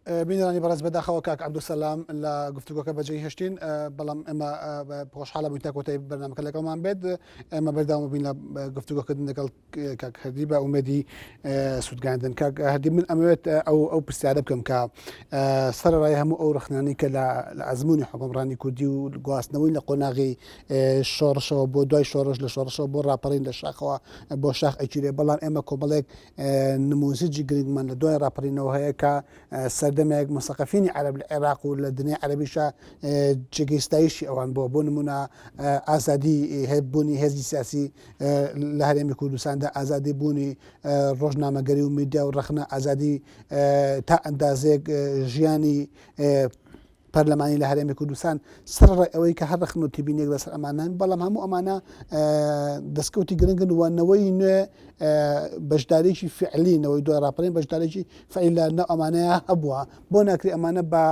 بینانی بەڕێز بەداخەوە کاک عەبدولسەلام لە گفتوگۆکە بەجێی هێشتین بەڵام ئێمە خۆشحاڵە بووین تاکۆتەی بەرنامەکە لەگەڵمان بێت ئێمە بەرداوام بووین لە گفتوگۆکردن لەگەڵ کاک هەردی بە ئومێدی سوودگاندن کاک هەردی من ئەمەوێت ئەو پرسیارە بکەم کە سەرەڕای هەموو ئەو ڕخنانی کە لە ئەزموونی حکومڕانی کوردی و گواستنەوەی لە قۆناغی شۆڕشەوە بۆ دوای شۆڕش لە شۆڕشەوە بۆ ڕاپەڕین لە شاخەوە بۆ شاخ ئەگیرێ بەڵام ئێمە کۆمەڵێک نموزجی گرنگمان لە دوای ڕاپەڕینەوە هەیە کە سەردەمێک مستەقەفینی عەرەب لە عێراق و لە دنیای عەرەبیشە جێگەیشتاییشی ئەوان بۆ نمونە ئازادی هەبوونی هێزی سیاسی لە هەرێمی کوردستاندا ئازادی بوونی ڕۆژنامەگەری و میدیا و ڕخنە ئازادی تا ئەندازێک ژیانی پەرلەمانی لە هەرێمی کوردستان سەرڕای ئەوەی کە هەر ڕخن و تیبینێک لەسەر ئەمانان بەڵام هەموو ئەمانە دەستکەوتی گرنگن وانەوەی نوێ بەشدارێکی فعلینەوەی دوای ڕاپەڕین بەشدارێکی فعلی لە ناو ئەمانەیە هەبووە بۆ ناکری ئەمانە بە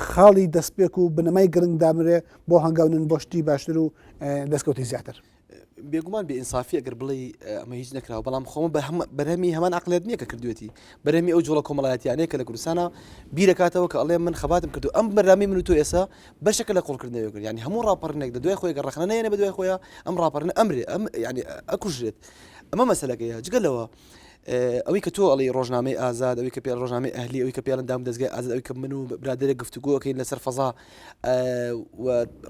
خاڵی دەستپێک و بنەمای گرنگ دامرێ بۆ هەنگاونن بۆ شتی باشتر و دەستکەوتی زیاتر. بێگومان بێ ئینسافی ئەگەر بڵێ ئەمە هیچ نەکراوە بەڵام خۆمە بەرهەمی هەمان عقلێت نییە کە کردوێتی بەرهەمی ئەو جوڵە کۆمەڵایەتیانەیە کە لە کوردستانە بیرەکاتەوە کە ئەڵێ من خەباتم کردو ئەم بەرنامی من و تۆ ئێستا بەشەکە لە قوڵکردنەوە کرد ینی هەموو ڕاپەڕینێک لە دوای خۆی گە ڕخنەیەنە بە دوای خۆیان ئەم ڕاپەڕنە ئەمرێ ینی ئەکوژرێت ئەمە مەسەلەکەیە جگەلەوە ئەوەی کە تۆ ئەڵی ڕۆژنامەی ئازاد ئەوەی کە پێ ڕۆژنامەی ئەهلی ئەوەی کە پیاڵن دام دەستگای ئازاد ئەوەی کە من و برادێک گفتوگۆکەین لەسەر فەزا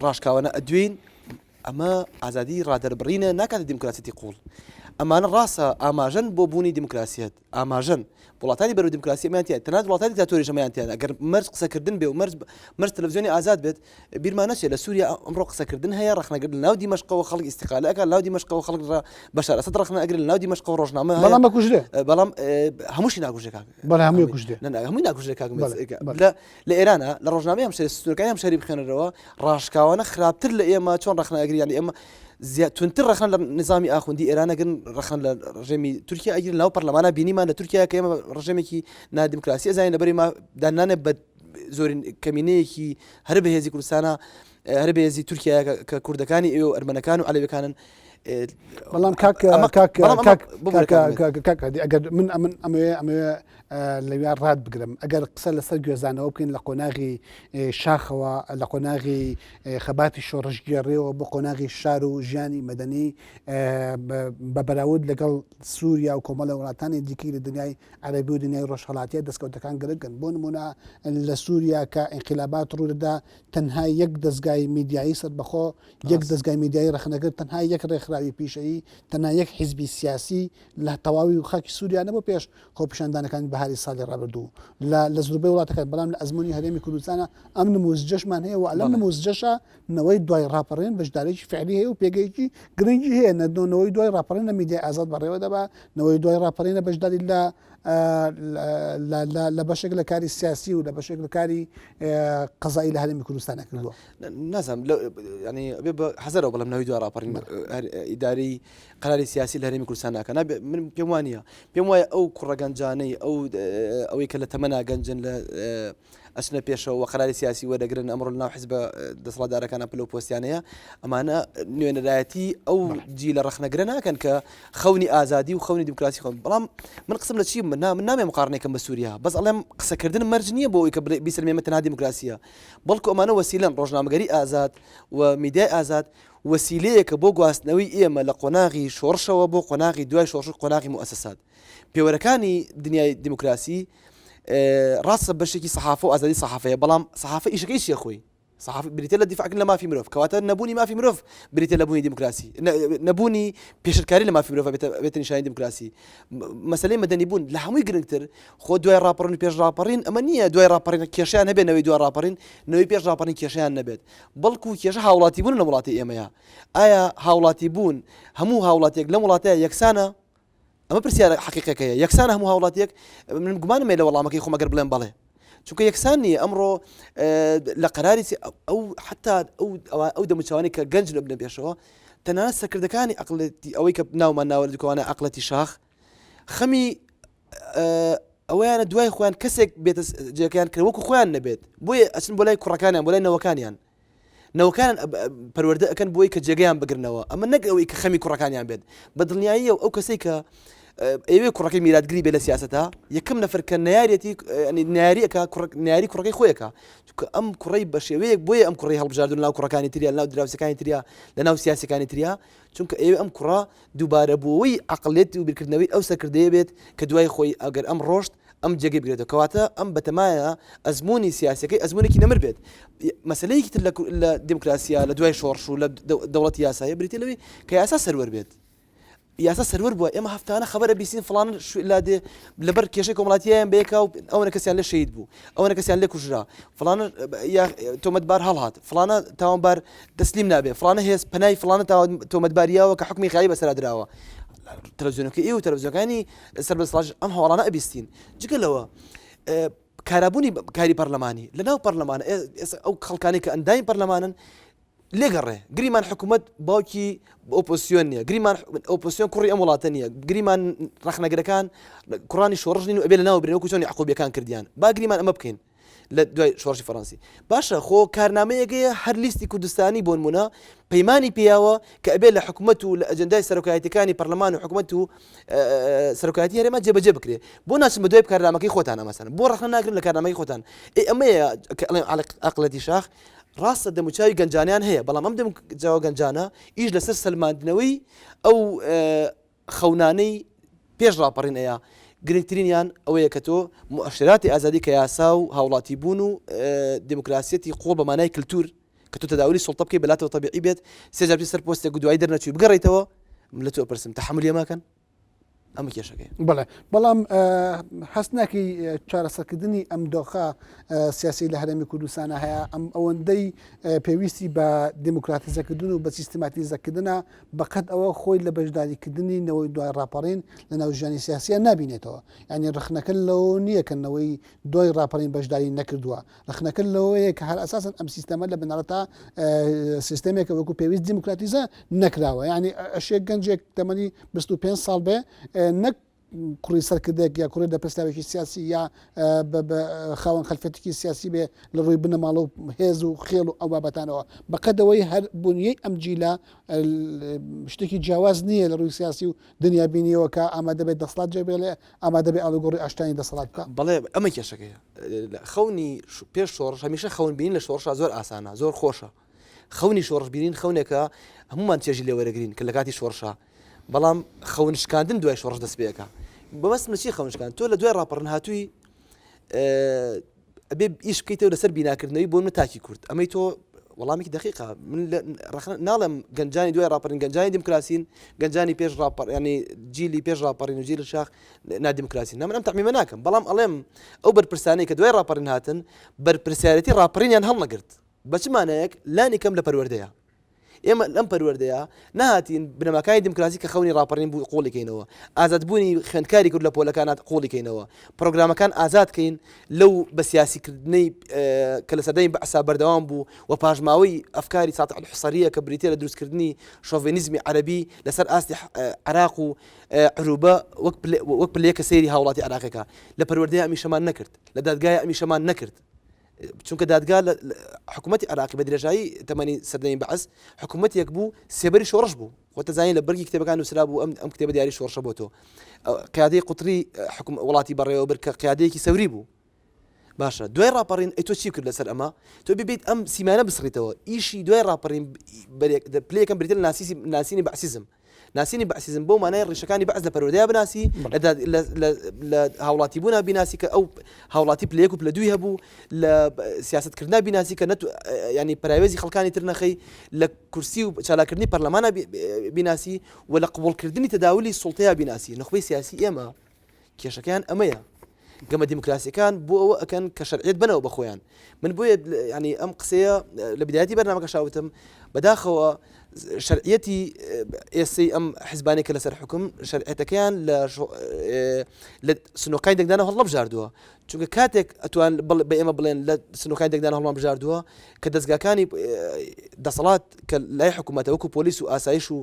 ڕاشکاوانە ئەدوین ئەمە ئازادی ڕادەربڕینە ناکاتە دیموکراسیەتی قوڵ ئەمانە ڕاستە ئاماژەن بۆ بوونی دیموکراسیەت ئاماژەن وڵاتانی بەرەو دیموکراسیەمانتیان تەنانەت وڵاتانی دیکتاتۆریشەمانتیان ئەگەر مەرج قسەکردن بێ و مەرج تەلەڤیزیۆنی ئازاد بێت بیرمان نەچێت لە سووریا ئەمڕۆ قسەکردن هەیە ڕخنەگرن لە ناو دیمەشقەوە خەڵک ئیستیقالەکە لە ناو دیمەشقەوە خەڵک بەشار ئەسەد ڕخنە ئەگرن لە ناو دیمەشقەوە ڕۆژنامە هەیە بەڵام بەکوژرێ بەڵام هەمووشی ناکوژێ کاک بەڵام هەمووی کوژرێ هەمووی ناکوژێ کاک لە ئێرانە لە ڕۆژنامەی هەمشاری سنوورەکانی هەمشاری بخێنەرەوە ڕاشکاوانە خراپتر لە ئێمە چۆن ڕخنە ئەگری ینی ئێمە تونتر ڕخن لە نظامی ئاخوندی ئێرانەگەن ڕخن لە ڕژێمی تورکیا ئەگیر ناو پەرلەمانە بینیمان لە تورکیا کە ئێمە ڕژێمێکی نادیموکراسی ئەزانین لەبەری ما دانانە بە زۆرین کەمینەیەکی هەر بەهێزی کوردستانە هەر بەهێزی تورکیا کە کوردەکانی ئێوە ئەرمەنەکان و عەلەویەکانن بەڵام ئەگەر من ئەمەوێ لەویان ڕات بگرم ئەگەر قسە لەسەر گوێزانەوە بکەین لە قۆناغی شاخەوە لە قۆناغی خەباتی شۆڕژگێڕێەوە بۆ قۆناغی شار و ژیانی مەدەنی بە بەراورد لەگەڵ سووریا و کۆمەڵە وڵاتانی دیکەی لە دنیای عەرەبی و دنیای ڕۆژهەڵاتیە دەستکەوتەکان گرنگن بۆ نمونە لە سووریا کە ئینقیلابات ڕوودەدا تەنها یەک دەستگای میدیایی سەربەخۆ یەک دەستگای میدیایی ڕخنەکرد تەنها یەک ڕێکخراوی پیشەیی تەنها یەک حیزبی سیاسی لە تەواوی و خاکی سووریانە بۆ پێش خۆپیشاندانەکانی بەهاری ساڵی ڕابردوو لە زۆربەی وڵاتەکان بەڵام لە ئەزمموی هەرێمی کوردستانە ئەم نموزجەشمان هەیە و ئەلەم نموزجەشە نەوەی دوای ڕاپەڕێن بەشدارێکی فعلی هەیە و پێگەیەکی گرنگی هەیە نەوەی دوای ڕاپەڕێن لە میدیای ئازاد بەڕێوە دەبا نەوەی دوای ڕاپەڕێنە بەشداری لە بەشێک لە کاری سیاسی و لە بەشێک لە کاری قەزایی لە هەرێمی کوردستانە کردووە نازانم ینی بێ بە حەزەرەوە بەڵام ناوی دوای ڕاپەڕین ئیداری قەراری سیاسی لە هەرێمی کوردستان ناکە من پێم وانە پێم وایە ئەو کوڕەگەنجانەی ئەوەی کە لە تەمەنا گەنجن لە ئەچنە پێشەوە قەراری سیاسی وەرەگرن ئەمڕۆ ناو حیزبە دەسەڵاتدارەکانە پلە و پۆستیانەیە ئەمانە نوێنەرایەتی ئەو جی لە ڕخنەگرە ناکەن کە خەونی ئازادی و خەونی دیموکراسی خۆن بەڵام من قسم لە چی من نامێ مقارنێکم بە سووریا بەس ئەڵێم قسەکردن مەرج نییە بۆ ئەوی کە بیسەلمێمە تەنها دیموکراسیە بەڵکو ئەمانە وەسیلەن ڕۆژنامەگەری ئازاد و میدیای ئازاد وەسیلەیەکە بۆ گواستنەوەی ئێمە لە قۆناغی شۆڕشەوە بۆ قۆناغی دوای شۆڕش قۆناغی موسسات پێوەرەکانی دنیای دیموکراسی ڕاستە بەشێکی سەحافە و ئازادی سەحافەیە بەڵام سەحافە ئیشەکەی چیە خۆی صحافة بریتە لە دیفاعکردن لە مافی مرۆڤ کەواتە نەبوونی مافی مرۆڤ بریتە لە بوونی دیموکراسی نەبوونی پێشکاری لە مافی مرۆڤ بێتە نیشانی دیموکراسی مەسەلەی مەدەنی بوون لە هەمووی گرنگتر خۆ دوای ڕاپەڕین و پێش ڕاپەڕین ئەمە نییە دوای ڕاپەڕین کێشیان هەبێت نەوەی دوای ڕاپەڕین نەوەی پێش ڕاپەڕین کێشیان نەبێت بەڵکو کێشە هاوڵاتی بوون لە وڵاتی ئێمەیە ئایا هاوڵاتی بوون هەموو هاوڵاتێک لەم وڵاتەیە یەکسانە ئەمە پرسیارە حقیقەکەیە یەکسانە هەموو هاوڵاتیەک من گومانم لە وەڵامەکەی خۆم ئەگەر بڵێم بەڵێ چونکە یەکسان نیە ئەمڕۆ لە قەراری ئەو حتا ئەو دەموچوانی کە گەنج لە بنە پێشەوە تەنانەت سەرکردەکانی عەقڵەتی ئەوەی کە ناومان ناوە لە دوکانە عەقڵەتی شاخ خەمی ئەوەیانە دوای خۆیان کەسێک بێتە جێگەیان کە وەکو خۆیان نەبێت بۆیە ئەچن بۆ لای کوڕەکانیان بۆ لای نەوەکانیان نەوەکان پەروەردە ئەکەن بۆی کە جێگەیان بگرنەوە ئەمە نەک ئەوەی کە خەمی کوڕەکانیان بێت بە دڵنیاییە ئەو کەسەی کە ئەوێ کوڕەکەی میراتگری بێ لە سیاسەتە یەکەم نەفر کە نارێتی ناریەکە ناری کوڕەکەی خۆیەکە چونکە ئەم کوڕی بە شێوەیەک بۆیە ئەم کوڕی هەڵبژاردون ناو کوڕەکانی تریا لەناو دراوسەکانی تریا لە ناو سیاسەکانی تریا چونکە ئێوە ئەم کوڕە دووبارە بۆەوەی عقلێت و بیرکردنەوەی ئەو سەرکردەیە بێت کە دوای خۆی ئەگەر ئەم ڕۆشت ئەم جێگەی بگرێتەوە کەواتە ئەم بەتەمایە ئەزمموی سیاسەکەی ئەزمونێکی نەمر بێت مەسلەیەکی تر لە دموکراسیا لە دوای شۆڕش و لە دەوڵەتی یاسایە بریتە لەوەی کە یاسا سەروەر بێت یاسا سەروەر بووە ئێمە هەفتانە خەبەرە بیسین فڵان لادێ لەبەر کێشەی کۆمەڵاتیان بەیەکا و ئەوەنە کەسیان لێ شەید بوو ئەوەنە کەسیان لێ کوژرا فڵانە تۆمەتبار هەڵهات فڵانە تاوانبار دەسلیم نابێت فڵانە هێز پەنای فڵانە تۆمەتباریاوە کە حکمی خایی بەسەرا درراوە تەلەڤیزیۆنەکە ئێوە تەلەڤیزیۆنەکانی سەر بەسڵاژ ئەم هەواڵانە ئەبیستین جگەلەوە کارابوونی کاری پەرلەمانی لەناو پەرلەمانە ئەو خەڵکانی کە ئەندامی پەرلەمانن لێگەڕێ گریمان حکوومەت باوکی ئۆپۆسیۆن نیە گریمان ئۆپۆسیۆن کوڕی ئەم وڵاتە نیە گریمان ڕەخنەگرەکان کوڕانی شۆڕژنین و ئەبێ لەناو برێنەوە چۆنی عقوبیەکان کردیان با گریمان ئەمە بکەین لە دوای شۆڕشی فەڕەنسی باشە خۆ کارنامەیەکەیە هەر لیستی کوردستانی بۆ نمونە پەیمانی پێیاوە کە ئەبێ لە حکوومەت و لە ئەجەندای سەرۆکایەتەکانی پەرلەمان و حکوومەت و سەرۆکایەتی هەرێمە جێبەجێ بکرێ بۆ ناچن بە دوای کارنامەکەی خۆتانە مەسەن بۆ ڕەخنە ناگرن لە کارنامەی خۆتان ئەمەیە عەقڵەتی شاخ ڕاستە دەموچاوی گەنجانیان هەیە بەڵام ئەم دەموچاوە گەنجانە ئیش لەسەر سەلماندنەوەی ئەو خەونانەی پێش ڕاپەڕینەیە گرنگترینیان ئەوەیە کە تۆ مؤشراتی ئازادی کە یاسا و هاوڵاتی بوون و دموکراسیەتی قۆڵ بە مانای کللتور کە تۆ تەداولی سوڵتە بکەی بەلاتەوە تەبیعی بێت سێجارتی سەر پۆستێک دوای دەرنەچوی بگەڕێیتەوە لە تۆ پرسم تەحملی ماکەن ئەمە کێشەکەی بڵێ بەڵام حەسناکی چارەسەرکردنی ئەم دۆخە سیاسی لە هەرێمی کوردستانە هەیە ئەم ئەوەندەی پێویستی بە دموکراتیزەکردن و بە سیستماتیزەکردنە بەقەت ئەوە خۆی لە بەشداریکردنی نەوەی دوای ڕاپەڕین لە ناو ژیانی سیاسیە نابینێتەوە یعنی ڕخنەکە لەوە نییە کەنەوەی دوای ڕاپەڕین بەشداری نەکردووە ڕخنەکە لەوەیە کە هەر ئەساسن ئەم سیستەمە لە بنەڕەتا سیستەمێکە وەکو پێویست دموکراتیزە نەکراوە یعنی ئەشێک گەنجێک تەمەنی 25 ساڵ بێ نەک کوڕی سەرکردێک یا کوڕی دەپرسراوێکی سیاسی یا خاوەن خەلفەتێکی سیاسی بێ لە ڕووی بنەماڵ و هێز و خێڵ و ئەو بابەتانەوە بەقەدەوەی هەر بوونیەی ئەم جیلە شتێکی جیاواز نییە لە ڕووی سیاسی و دنیا بینیەوە کە ئامادە بێت دەسەڵات جێبێ لێ ئامادە بێ ئاڵوگۆڕی ئاشتانی دەسەڵات بکە بەڵێ ئەمە کێشەکەیە خەونی پێش شۆڕش هەمیشە خەون بینین لە شۆڕشە زۆر ئاسانە زۆر خۆشە خەونی شۆڕش بینین خەونێکە هەمومان چێژی لێ وەرەگرین کە لە کاتی شۆڕشە بەڵام خەونشکاندن دوای شۆڕش دەست پێەکە بەمەستمە چی خەونشکان تۆ لە دوای ڕاپەڕن هاتووی ئەبێ ئیش بکەیتەوە لەسەر بیناکردنەوەی بۆ من تاکی کورد ئەمەی تۆ وەڵامێکی دقیقە من ناڵم گەنجانی دوای ڕاپەڕین گەنجانی دموکراسین گەنجانی پێش ڕاپەڕ ینی جیلی پێش ڕاپەڕین و جیل شاخ نادیموکراسی نامن ئەم تەعمیمە ناکەم بەڵام ئەڵێم ئەو بەرپرسانەی کە دوای ڕاپەڕین هاتن بەرپرسیارەتی ڕاپەڕینیان هەڵنەگرت بە چ مانایەک لانی کەم لە پەروەردەیە ئێمە لەم پەروەردەیە نهاتین بنەماکانی دموکراسی کە خەونی ڕاپەڕین بوو قۆڵیکەینەوە ئازادبوونی خوێندکاری کرد لە پۆلەکانات قۆڵیکەینەوە پرۆگرامەکان ئازادکەین لەو بە سیاسیکردنەی کە لە سەردەمی بەعسا بەردەوام بوو و پاژماوەی ئەفکاری ساتح الحوسەریە کە بریتە لە دروستکردنی شۆڤینیزمی عەرەبی لەسەر ئاستی عێراق و عروبە وەک پلەیەکە سەیری هاوڵاتی عێراقیەکە لە پەروەردەیە ئەمیشەمان نەکرد لە دادگایە ئەمیشەمان نەکرد چونکە دادگا لە حکوومەتی عراقی بە درێژایی تەمەنی سەردەمی بەعس حکوومەتێک بوو سێبەری شۆڕش بوو خۆتە زانین لە بەرگی کتێبەکان نووسرا بوو ئەم کتێبە دیاری شۆڕشە بۆ تۆ قیادەی قوتری وڵاتی بەڕێوە بر کە قیادەیەکی سەوری بوو باشە دوای ڕاپەڕین ئەی تۆ چی کرد لەسەر ئەمە تۆ ببیت ئەم سیمانە بسڕیتەوە ئیشی دوای ڕاپەڕین پلەیەکەم بریتە لە ناسینی بەعسیزم ناسینی بەعسیزم بۆ مانای ڕیشەکانی بەعس لە پەروەردەیە بناسی لە هاوڵاتی بوونا بیناسی کە ئەو هاوڵاتی پلەیەک و پلە دووی هەبوو لە سیاستکردنا بیناسی کە ینی پراوێزی خەڵکانی تر نەخەی لە کورسی و چالاکردنی پەرلەمانە بیناسی و لە قبوڵکردنی تەداولی سوڵتەیە بیناسی نخبەی سیاسی ئێمە کێشەکەیان ئەمەیە گەمە دیموکراسیەکان بۆ ئەوە ئەکەن کە شەرعیت بنەوە بەخۆیان من بۆیە ینی ئەم قسەیە لە بدایەتی بەرنامەکە شاوتم بەداخەوە شەرعیەتی ئێسەی ئەم حیزبانێکە لەسەر حکم شەرعیەتەکەیان لە سنووقەکانی دەنگدانە هەڵە بژاردووە چونکە کاتێک ئەتوان بە ئێمە بڵێن لە سنووقەکانی دەنگدان هەڵمان بژاردووە کە دەستگاکانی دەسەڵات کە لای حکوومەتە وەکو پۆلیس و ئاسایش و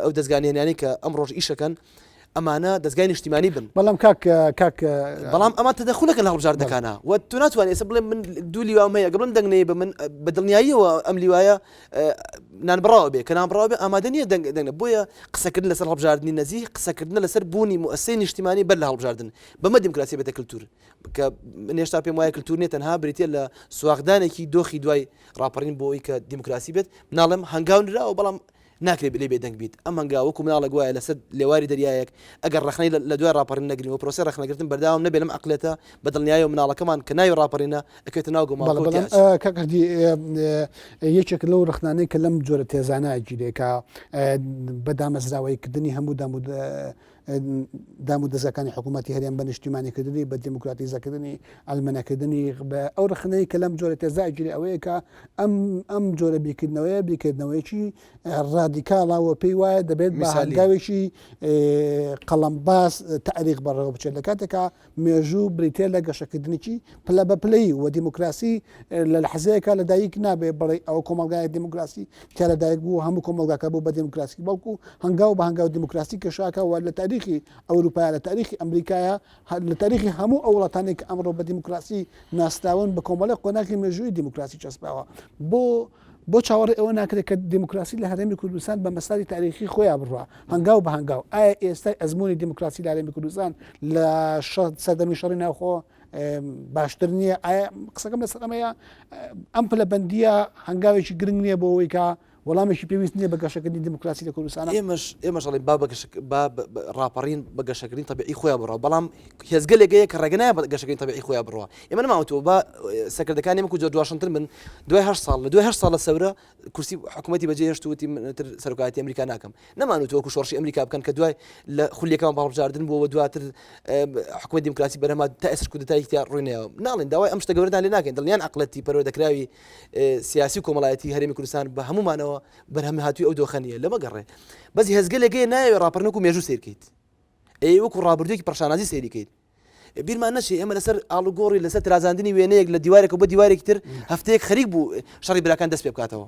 ئەو دەستگانێنانی کە ئەم ڕۆژ ئیشەکەن ئەمانە دەستگای نیشتیمانی بن بەڵام کاک بەڵام ئەمان تەدەخولەکەن لە هەڵبژاردنەکانە و تو ناتوانێت ئێستا بڵێ من دوو لیوام هەیە گەڵم دەنگنەیە بە من بە دڵنیاییەوە ئەم لیوایە نانبڕاوە بێ کە نانبڕاو بێ ئامادە نییە دەنگنە بۆیە قسەکردن لەسەر هەڵبژاردننی نەزیک قسەکردن لەسەر بوونی مؤسسەی نیشتیمانی بەر لە هەڵبژاردن بەمە دیموکراسی بێتە کللتور کە من هێشتا پێم وایە کللتور نیە تەنها بریتە لە سواغدانێکی دۆخی دوای ڕاپەڕین بۆ ئەوی کە دیموکراسی بێت مناڵم هەنگاونراوە بەڵام ناکرێت لێ بێ دەنگ بیت ئەم هەنگاوەکو مناڵە گوایە لەسەر لێواری دەریایەک ئەگەر ڕخنەی لە دوای ڕاپەڕین نەگرین و پرۆسی ڕخنەگرتن بەرداوام نەبێ لەم عقلێتە بە دڵنیایە و مناڵەکەمان کە ناوی ڕاپەڕینە ئەکەوێتە ناو گۆماڵ کاکردی یەکێک لەو ڕخنانەی کە لەم جۆرە تێزانە گیرێکە بەدامەزراوەیکردنی هەموو دام و دەزەکانی حکوومەتی هەریان بە نیشتیمانیکردنی بە دیموکراتیزەکردنی ئەلمەنەکردنی بە ئەو ڕخنەی کە لەم جۆرە تێزای گیری ئەوەیە کە ئەم جۆرە بیکردنەوەیەکی ڕادیکاڵاوە پێی وایە دەبێت بە هەنگاوێکی قەڵەمباس تاریخ بەڕێوە بچێت لە کاتێکا مێژوو بریتێ لە گەشەکردنیی پلە بە پلەی و دیموکراسی لە حزەیەکە لەدایک نابێ بڵێ ئەو کۆمەلگای دیموکراسی کە لەدایک بوو هەموو کۆمەلگاکە بوو بە دیموکراسی بەڵکو هەنگاو بە هەنگاو دیموکراسی کەشاکەوە لە تاریخی ئەوروپا لە تاریخی ئەمریکایە لە تاریخی هەموو ئەو وڵاتانێک ئەمڕۆ بە دیموکراسی ناستاون بە کۆمەڵی قۆناغی مێژووی دیموکراسی چەسپاوە بۆ چاوەڕێ ئەوە ناکرێت کە دیموکراسی لە هەرێمی کوردستان بە مەساری تاریخی خۆیان بڕوە هەنگاو بە هەنگاو ئایا ئێستا ئەزمموی دیموکراسی لە هەرێمی کوردستان لە سەردەمی شەڕی ناوخۆ باشتر نییە ئایا قسەکەم لە سەرەمەیە ئەم پلەبەندیە هەنگاوێکی گرنگ نییە بۆ ئەوەی کە وەڵامێکی پێویست نییە بە گەشەکردنی دیموکراسی لە کوردستان ئێمەشڵی با ڕاپەڕین بە گەشەکردین تەبیعی خۆیان بڕەوە بەڵام هێزگەلێکەیە کە ڕێگەنایە بە گەشەکردین تەبیعی خۆیان بڕەوە ئێمە نەماوەتەوە بە سەکردەکانی مەکو جۆرج واشنتن من دوای 8 ساڵ لە دوای 8 ساڵ لە سەورە کورسی حکوومەتی بەجێ هێشتوتی سەرۆکایەتی ئەمریکا ناکەم نەمانوتەوە شۆڕشی ئەمریکا بکەن کە دوای لە خولیەکان باڵبژاردن بۆەوە دواتر حکوومەت دیموکراسی بەرەما تا ئێستا کودتایەکی ڕووینەوە ناڵێن داوای ئەم شتە گەورەدان لێ ناکەن دڵنیان عقلەتی پەروەردەکراوی سیاسی و کۆمەڵایەتی هەرێمی کوردستان بە هەمومانەوە بەرهەمی هاتووی ئەو دۆخەنیە لەمە گەڕێ بەسی هەزگەلێکەیە نایوێ ڕاپەڕنەک و مێژوو سیرکەیت وەکو ڕابردوویەکی پەرشانازی سێریکەیت بیرمان نەچێ ئێمە لەسەر ئاڵوگۆڕی لەسەر ترازاندنی وێنەیەک لە دیوارێک و بە دیوارێکی تر هەفتەیەک خەریک بوو شەڕی براکان دەست پێ بکاتەوە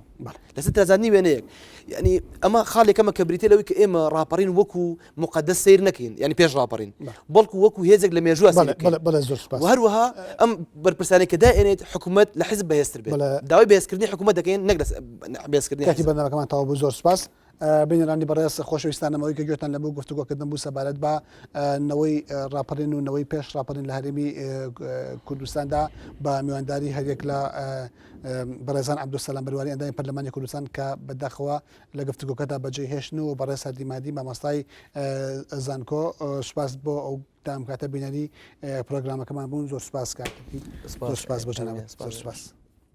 لەسەر ترازاندنی وێنەیەک یعنی ئەمە خاڵێکەمە کە بریتێ لەوەی کە ئێمە ڕاپەڕین وەکو مقدس سیر نەکەین ینی پێش ڕاپەڕین بەڵکو وەکو هێزێک لە مێژووە هەروەها ئەم بەرپرسانێک کە دائێنێت حکوومەت لە حزب بەهێزتر بێت داوای بەهێزکردنی حکوومەت دەکەین نەک بەهێزکردنی کاتی بەرنامەکەمان تەواو بوو زۆر سپاس بینەرانی بەڕێز خۆشەویستانەوەی کە گوێتان لەبوو گفتوگۆکردن بوو سەبارەت بە نەوەی ڕاپەڕین و نەوەی پێش ڕاپەڕین لە هەرێمی کوردستاندا بە میوانداری هەرێک لە بەڕێزان عەبدولسەلام بەرواری ئەندامی پەرلەمانی کوردستان کە بەداخەوە لە گفتوگۆکەدا بەجێ هێشتن و بەڕێز هەردی مادی مامۆستای زانکۆ سوپاس بۆ ئەو تام کاتە بینەری پرۆگرامەکەمان بوون زۆر سپاس کاتی زۆر سپاس بۆ جەناب زۆر سپاس